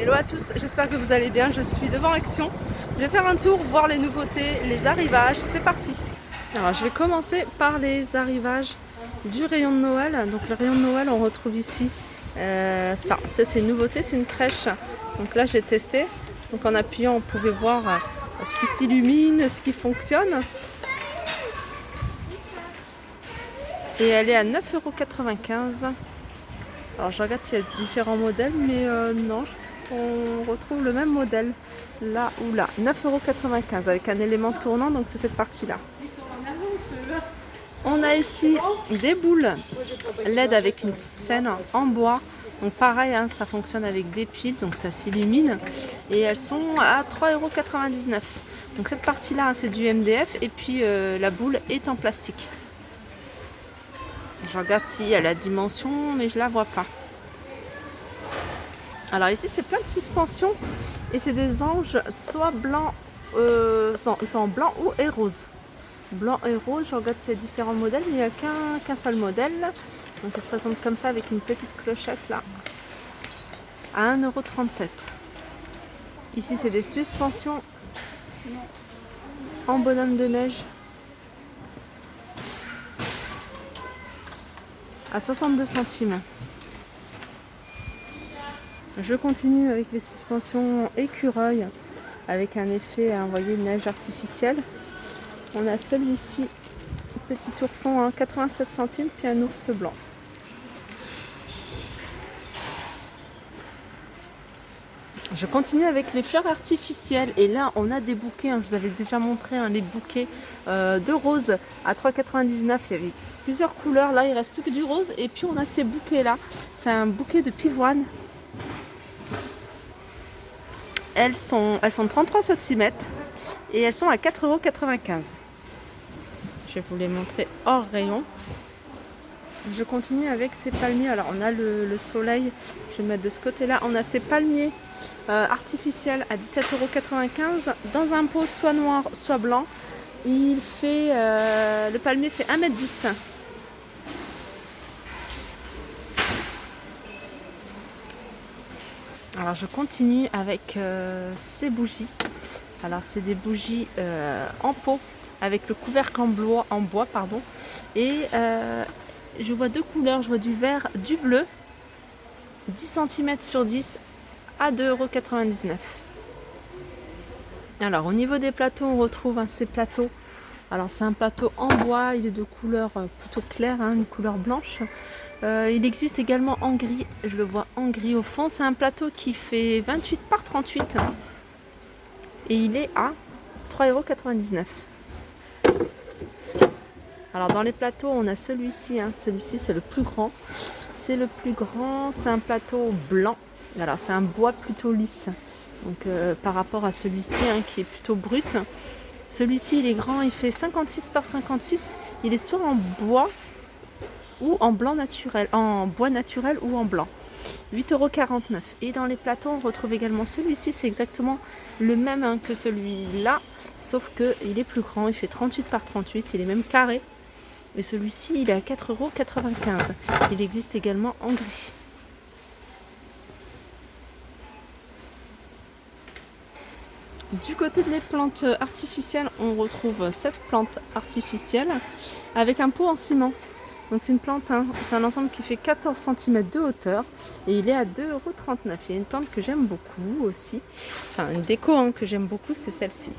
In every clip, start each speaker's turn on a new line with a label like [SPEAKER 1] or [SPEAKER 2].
[SPEAKER 1] Hello à tous, j'espère que vous allez bien, je suis devant Action. Je vais faire un tour, voir les nouveautés, les arrivages, c'est parti. Alors je vais commencer par les arrivages du rayon de Noël. Donc le rayon de Noël, on retrouve ici ça c'est une nouveauté, c'est une crèche. Donc là j'ai testé, donc en appuyant on pouvait voir ce qui s'illumine, ce qui fonctionne. Et elle est à 9,95 €. Alors je regarde s'il y a différents modèles, mais non, on retrouve le même modèle là ou là. 9,95 € avec un élément tournant, donc c'est cette partie-là. On a ici des boules LED avec une petite scène en bois. Donc pareil, hein, ça fonctionne avec des piles, donc ça s'illumine. Et elles sont à 3,99 €. Donc cette partie-là, hein, c'est du MDF et puis la boule est en plastique. Je regarde s'il y a la dimension, mais je la vois pas. Alors ici c'est plein de suspensions et c'est des anges soit blancs, ils sont en blanc ou et rose. Blanc et rose, je regarde s'il y a différents modèles, mais il n'y a qu'un seul modèle. Donc il se présente comme ça avec une petite clochette là, à 1,37 €. Ici c'est des suspensions en bonhomme de neige à 62 centimes. Je continue avec les suspensions écureuil avec un effet à envoyer de neige artificielle. On a celui-ci, petit ourson à 87 centimes, puis un ours blanc. Je continue avec les fleurs artificielles et là on a des bouquets, hein, je vous avais déjà montré les bouquets de roses à 3,99 €. Il y avait plusieurs couleurs, là il ne reste plus que du rose et puis on a ces bouquets là, c'est un bouquet de pivoine. Elles font 33 cm et elles sont à 4,95 €. Je vais vous les montrer hors rayon. Je continue avec ces palmiers. Alors on a le soleil, je vais le mettre de ce côté là. On a ces palmiers artificiels à 17,95 € dans un pot soit noir soit blanc. Le palmier fait 1,10 m. Alors je continue avec ces bougies. Alors c'est des bougies en pot avec le couvercle en bois, pardon. Et je vois deux couleurs, je vois du vert, du bleu, 10 cm sur 10 à 2,99 €. Alors au niveau des plateaux, on retrouve ces plateaux. Alors c'est un plateau en bois, il est de couleur plutôt claire, hein, une couleur blanche. Il existe également en gris, je le vois en gris au fond. C'est un plateau qui fait 28 par 38 et il est à 3,99 €. Alors dans les plateaux, on a celui-ci, hein. Celui-ci c'est le plus grand. C'est un plateau blanc. Alors c'est un bois plutôt lisse. Donc par rapport à celui-ci, hein, qui est plutôt brut. Celui-ci il est grand, il fait 56 par 56. Il est soit en bois ou en blanc naturel, en bois naturel ou en blanc. 8,49 €. Et dans les plateaux, on retrouve également celui-ci, c'est exactement le même, hein, que celui-là, sauf qu'il est plus grand, il fait 38 par 38, il est même carré. Et celui-ci, il est à 4,95 €. Il existe également en gris. Du côté des plantes artificielles, on retrouve cette plante artificielle avec un pot en ciment. Donc c'est une plante, hein, c'est un ensemble qui fait 14 cm de hauteur et il est à 2,39 €. Il y a une plante que j'aime beaucoup aussi, enfin une déco, hein, que j'aime beaucoup, c'est celle-ci.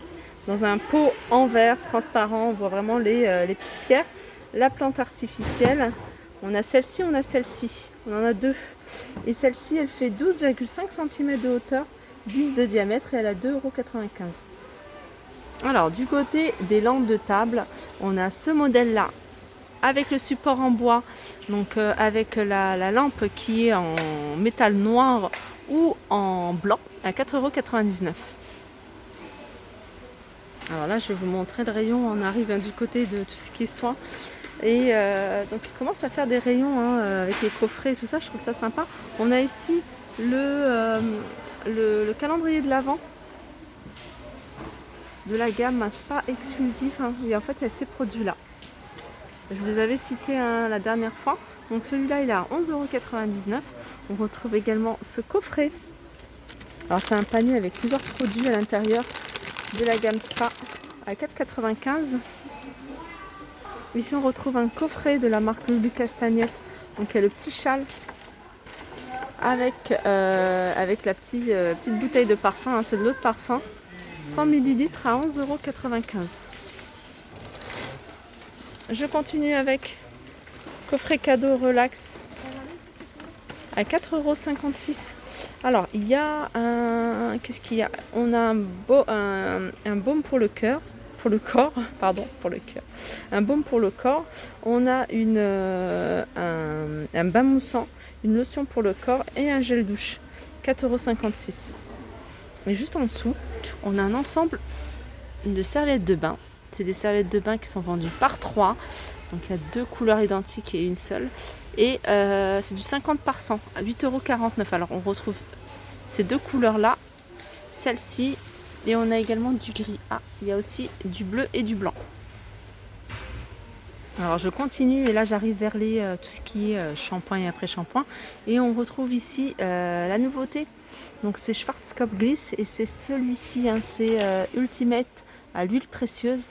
[SPEAKER 1] Dans un pot en verre transparent, on voit vraiment les petites pierres. La plante artificielle, on a celle-ci, on en a deux. Et celle-ci, elle fait 12,5 cm de hauteur, 10 de diamètre et elle a 2,95 €. Alors du côté des lampes de table, on a ce modèle-là avec le support en bois, donc avec la lampe qui est en métal noir ou en blanc à 4,99 €. Alors là, je vais vous montrer le rayon. On arrive, hein, du côté de tout ce qui est soins. Et donc il commence à faire des rayons, hein, avec les coffrets et tout ça, je trouve ça sympa. On a ici le calendrier de l'Avent de la gamme Spa exclusif, hein, et en fait il y a ces produits là. Je vous les avais cités, hein, la dernière fois. Donc celui-là il est à 11,99 €. On retrouve également ce coffret Alors c'est un panier avec plusieurs produits à l'intérieur de la gamme Spa à 4,95 €. Ici on retrouve un coffret de la marque Lulu Castagnette. Donc il y a le petit châle avec la petite bouteille de parfum, hein, c'est de l'eau de parfum. 100 ml à 11,95 €. Je continue avec coffret cadeau relax à 4,56 €. Alors il y a un... Qu'est-ce qu'il y a? On a un baume pour le cœur. Pour le corps, pardon, pour le cœur. Un baume pour le corps. On a un bain moussant, une lotion pour le corps et un gel douche. 4,56 €. Et juste en dessous, on a un ensemble de serviettes de bain. C'est des serviettes de bain qui sont vendues par 3. Donc il y a 2 couleurs identiques et une seule. Et c'est du 50% à 8,49 €. Alors on retrouve ces 2 couleurs-là, celle-ci, et on a également du gris. Ah, il y a aussi du bleu et du blanc. Alors je continue et là j'arrive vers tout ce qui est shampoing et après-shampoing. Et on retrouve ici la nouveauté. Donc c'est Schwarzkopf Gliss et c'est celui-ci, hein, c'est Ultimate à l'huile précieuse.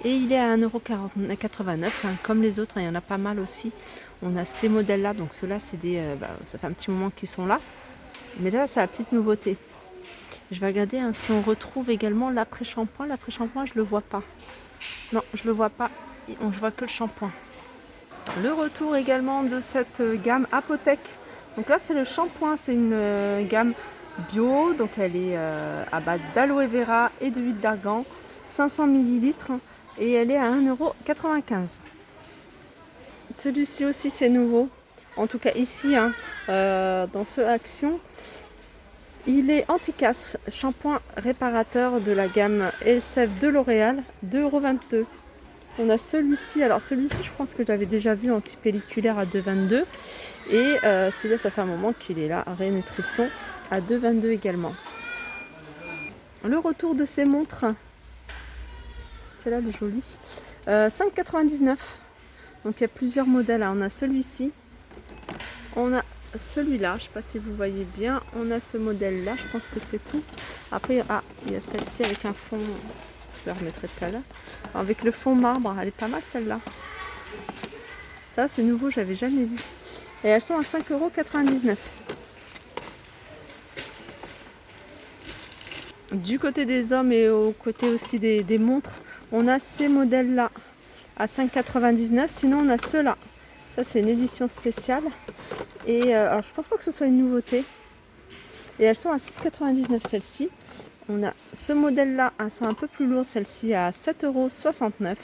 [SPEAKER 1] Et il est à 1,89 €, hein, comme les autres, hein, il y en a pas mal aussi. On a ces modèles-là, donc ceux-là, c'est ça fait un petit moment qu'ils sont là. Mais là, c'est la petite nouveauté. Je vais regarder, hein, si on retrouve également l'après-shampoing. L'après-shampoing, je ne le vois pas. Non, je ne le vois pas. Je vois que le shampoing. Le retour également de cette gamme Apothec. Donc là, c'est le shampoing. C'est une gamme bio. Donc elle est à base d'aloe vera et de huile d'argan. 500 ml. Et elle est à 1,95 €. Celui-ci aussi, c'est nouveau. En tout cas, ici, hein, dans ce Action. Il est anti-casse, shampoing réparateur de la gamme Elseve de L'Oréal, 2,22 €. On a celui-ci, alors celui-ci je pense que j'avais déjà vu anti-pelliculaire à 2,22 €. Et celui-là ça fait un moment qu'il est là, Rénutrition à 2,22 € également. Le retour de ces montres, celle-là elle est jolie, 5,99 €. Donc il y a plusieurs modèles, on a celui-ci, on a celui-là, je ne sais pas si vous voyez bien, on a ce modèle là, je pense que c'est tout. Après il y a celle-ci avec un fond, je la remettrai tout à l'heure, avec le fond marbre, elle est pas mal celle-là. Ça c'est nouveau, j'avais jamais vu. Et elles sont à 5,99 €. Du côté des hommes et au côté aussi des montres, on a ces modèles là à 5,99 €. Sinon on a ceux-là. Ça c'est une édition spéciale. Et alors je pense pas que ce soit une nouveauté. Et elles sont à 6,99 € celles-ci. On a ce modèle-là, elles sont un peu plus lourdes, celle-ci à 7,69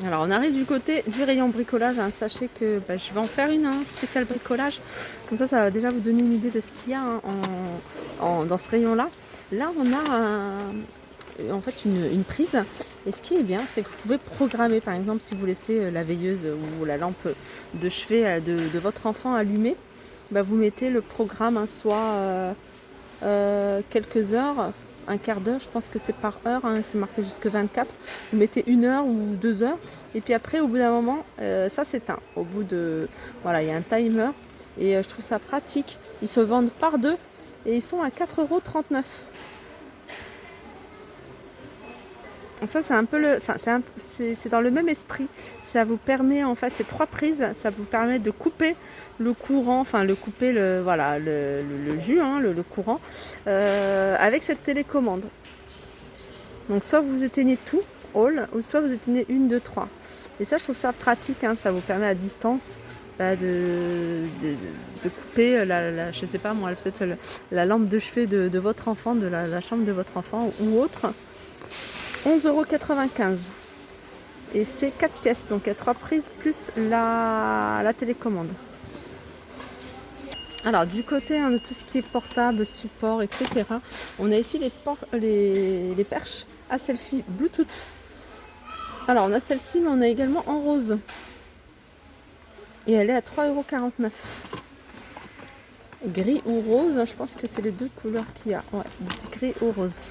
[SPEAKER 1] €. Alors on arrive du côté du rayon bricolage, hein. Sachez que je vais en faire une spéciale bricolage. Comme ça va déjà vous donner une idée de ce qu'il y a, hein, dans ce rayon-là. Là on a en fait une prise. Et ce qui est bien, c'est que vous pouvez programmer, par exemple, si vous laissez la veilleuse ou la lampe de chevet de votre enfant allumée, vous mettez le programme, hein, soit quelques heures, un quart d'heure, je pense que c'est par heure, hein, c'est marqué jusque 24. Vous mettez 1 heure ou 2 heures, et puis après, au bout d'un moment, ça s'éteint. Au bout de... Voilà, il y a un timer, et je trouve ça pratique. Ils se vendent par 2, et ils sont à 4,39 €. Ça c'est un peu c'est dans le même esprit. Ça vous permet, en fait, ces 3 prises, ça vous permet de couper le courant, enfin le jus, hein, le courant, avec cette télécommande. Donc soit vous éteignez tout, all, ou soit vous éteignez 1, 2, 3. Et ça je trouve ça pratique, hein, ça vous permet à distance de couper je sais pas moi, peut-être la lampe de chevet de votre enfant, de la chambre de votre enfant ou autre. 11,95 €. Et c'est 4 pièces, donc il y a 3 prises plus la télécommande. Alors du côté, hein, de tout ce qui est portable, support, etc., on a ici les perches à selfie Bluetooth. Alors on a celle-ci, mais on a également en rose. Et elle est à 3,49 €. Gris ou rose, je pense que c'est les 2 couleurs qu'il y a. Ouais, du gris ou rose.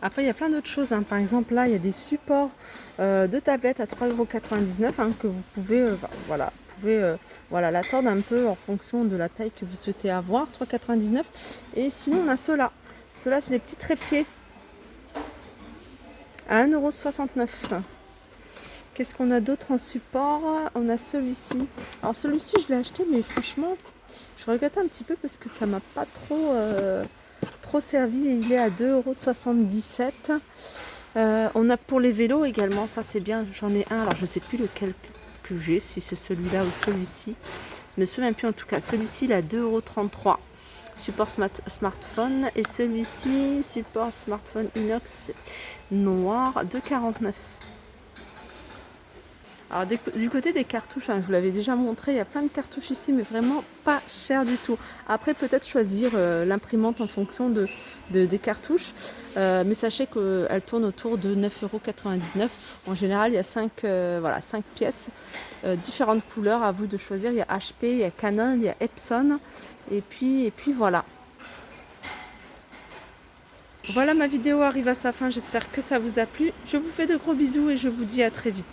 [SPEAKER 1] Après, il y a plein d'autres choses, hein. Par exemple, là, il y a des supports de tablettes à 3,99 €, hein, que vous pouvez pouvez voilà, la tordre un peu en fonction de la taille que vous souhaitez avoir. 3,99 €. Et sinon on a ceux-là. Ceux-là c'est les petits trépieds à 1,69 €. Qu'est-ce qu'on a d'autre en support? On a celui-ci. Alors celui-ci je l'ai acheté, mais franchement je regrette un petit peu parce que ça m'a pas trop servi. Il est à 2,77 €. On a pour les vélos également, ça c'est bien, j'en ai un, alors je sais plus lequel que j'ai, si c'est celui-là ou celui-ci. Je me souviens plus en tout cas. Celui-ci il est à 2,33 €. Support smartphone. Et celui-ci, support smartphone inox noir, 2,49 €. Alors du côté des cartouches, hein, je vous l'avais déjà montré, il y a plein de cartouches ici, mais vraiment pas cher du tout. Après, peut-être choisir l'imprimante en fonction des cartouches, mais sachez qu'elle tourne autour de 9,99 €. En général, il y a 5 pièces, différentes couleurs, à vous de choisir. Il y a HP, il y a Canon, il y a Epson, et puis voilà. Voilà, ma vidéo arrive à sa fin, j'espère que ça vous a plu. Je vous fais de gros bisous et je vous dis à très vite.